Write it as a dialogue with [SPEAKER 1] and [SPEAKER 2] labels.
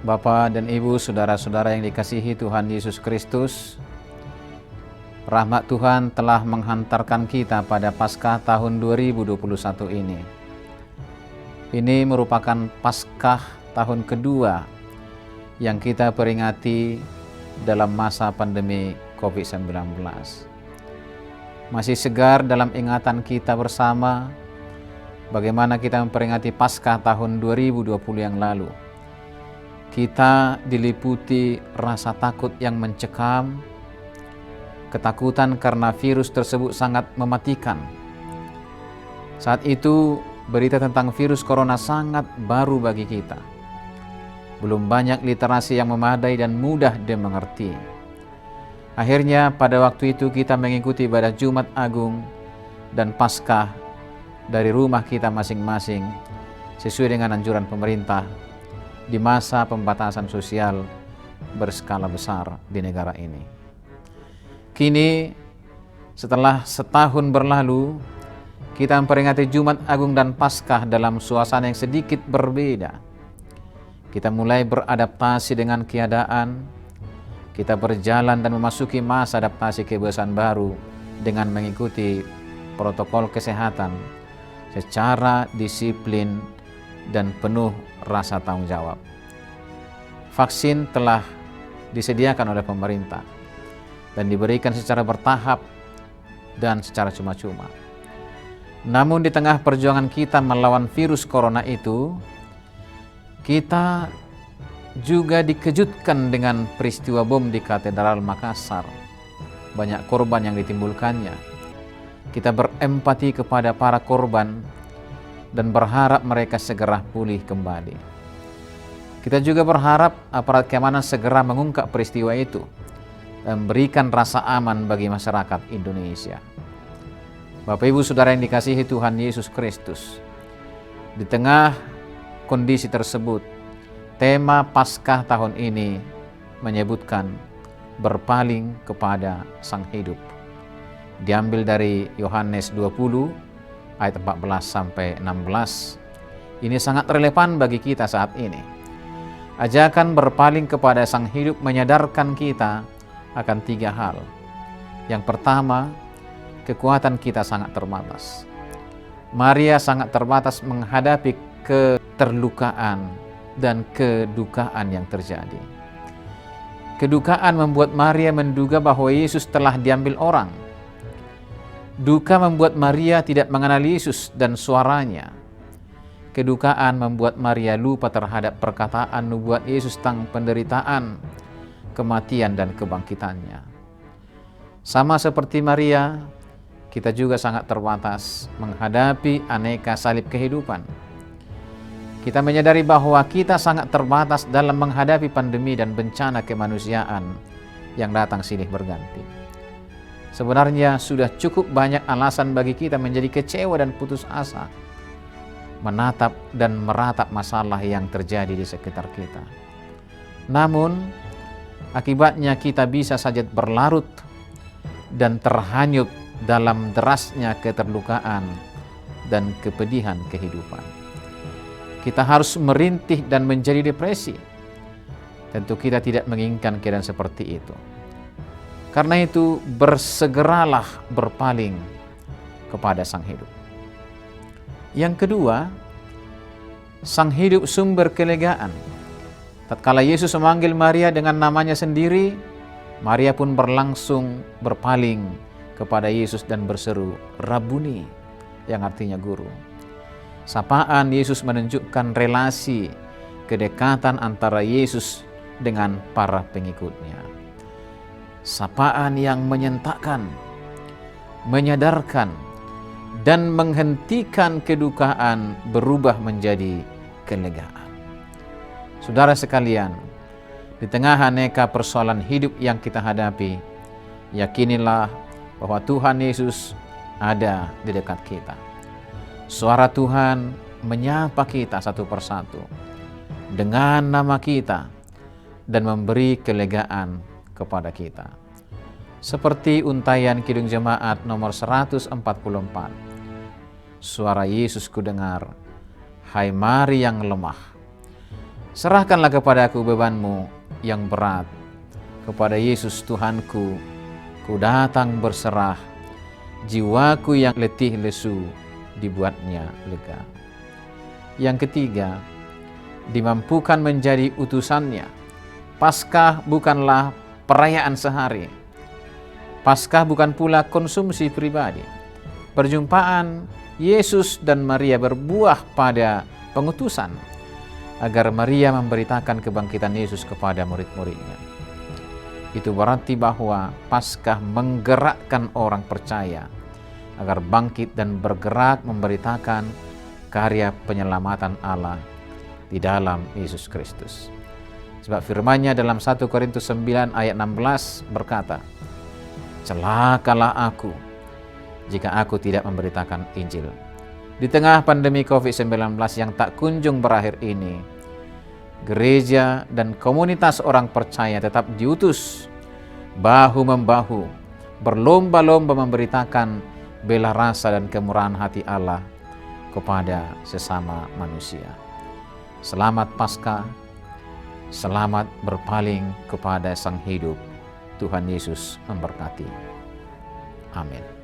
[SPEAKER 1] Bapak dan Ibu, saudara-saudara yang dikasihi Tuhan Yesus Kristus, rahmat Tuhan telah menghantarkan kita pada Paskah tahun 2021 ini. Ini merupakan Paskah tahun kedua yang kita peringati dalam masa pandemi COVID-19. Masih segar dalam ingatan kita bersama bagaimana kita memperingati Paskah tahun 2020 yang lalu. Kita diliputi rasa takut yang mencekam, ketakutan karena virus tersebut sangat mematikan. Saat itu berita tentang virus corona sangat baru bagi kita. Belum banyak literasi yang memadai dan mudah dimengerti. Akhirnya pada waktu itu kita mengikuti ibadah Jumat Agung dan Paskah dari rumah kita masing-masing sesuai dengan anjuran pemerintah di masa pembatasan sosial berskala besar di negara ini. Kini setelah setahun berlalu, kita memperingati Jumat Agung dan Paskah dalam suasana yang sedikit berbeda. Kita mulai beradaptasi dengan keadaan, kita berjalan dan memasuki masa adaptasi kebiasaan baru dengan mengikuti protokol kesehatan secara disiplin dan penuh rasa tanggung jawab. Vaksin telah disediakan oleh pemerintah dan diberikan secara bertahap dan secara cuma-cuma. Namun di tengah perjuangan kita melawan virus corona itu, kita juga dikejutkan dengan peristiwa bom di Katedral Makassar. Banyak korban yang ditimbulkannya. Kita berempati kepada para korban dan berharap mereka segera pulih kembali. Kita juga berharap aparat keamanan segera mengungkap peristiwa itu dan memberikan rasa aman bagi masyarakat Indonesia. Bapak Ibu Saudara yang dikasihi Tuhan Yesus Kristus, di tengah kondisi tersebut, tema Paskah tahun ini menyebutkan berpaling kepada Sang Hidup. Diambil dari Yohanes 20 ayat 14 sampai 16. Ini sangat relevan bagi kita saat ini. Ajakan berpaling kepada Sang Hidup menyadarkan kita akan 3 hal. Yang pertama, kekuatan kita sangat terbatas. Maria sangat terbatas menghadapi keterlukaan dan kedukaan yang terjadi. Kedukaan membuat Maria menduga bahwa Yesus telah diambil orang. Duka membuat Maria tidak mengenal Yesus dan suaranya. Kedukaan membuat Maria lupa terhadap perkataan nubuat Yesus tentang penderitaan, kematian dan kebangkitannya. Sama seperti Maria, kita juga sangat terbatas menghadapi aneka salib kehidupan. Kita menyadari bahwa kita sangat terbatas dalam menghadapi pandemi dan bencana kemanusiaan yang datang silih berganti. Sebenarnya sudah cukup banyak alasan bagi kita menjadi kecewa dan putus asa, menatap dan meratap masalah yang terjadi di sekitar kita. Namun, akibatnya kita bisa saja berlarut dan terhanyut dalam derasnya keterlukaan dan kepedihan kehidupan. Kita harus merintih dan menjadi depresi. Tentu kita tidak menginginkan keadaan seperti itu. Karena itu bersegeralah berpaling kepada Sang Hidup. Yang kedua, Sang Hidup sumber kelegaan. Tatkala Yesus memanggil Maria dengan namanya sendiri, Maria pun berlangsung berpaling kepada Yesus dan berseru, Rabuni, yang artinya guru. Sapaan Yesus menunjukkan relasi kedekatan antara Yesus dengan para pengikutnya. Sapaan yang menyentakkan, menyadarkan, dan menghentikan kedukaan berubah menjadi kelegaan. Saudara sekalian, di tengah aneka persoalan hidup yang kita hadapi, yakinilah bahwa Tuhan Yesus ada di dekat kita. Suara Tuhan menyapa kita satu persatu dengan nama kita dan memberi kelegaan kepada kita. Seperti untayan Kidung Jemaat nomor 144. Suara Yesus kudengar, hai Mari yang lemah. Serahkanlah kepadaku bebanmu yang berat. Kepada Yesus Tuhanku, ku datang berserah. Jiwaku yang letih lesu, dibuatnya lega. Yang ketiga, dimampukan menjadi utusannya. Paskah bukanlah perayaan sehari. Paskah bukan pula konsumsi pribadi. Perjumpaan Yesus dan Maria berbuah pada pengutusan agar Maria memberitakan kebangkitan Yesus kepada murid-muridnya. Itu berarti bahwa Paskah menggerakkan orang percaya agar bangkit dan bergerak memberitakan karya penyelamatan Allah di dalam Yesus Kristus. Sebab firman-Nya dalam 1 Korintus 9 ayat 16 berkata, "Celakalah aku jika aku tidak memberitakan Injil." Di tengah pandemi COVID-19 yang tak kunjung berakhir ini, gereja dan komunitas orang percaya tetap diutus bahu-membahu, berlomba-lomba memberitakan bela rasa dan kemurahan hati Allah kepada sesama manusia. Selamat Paskah, selamat berpaling kepada Sang Hidup. Tuhan Yesus memberkati. Amin.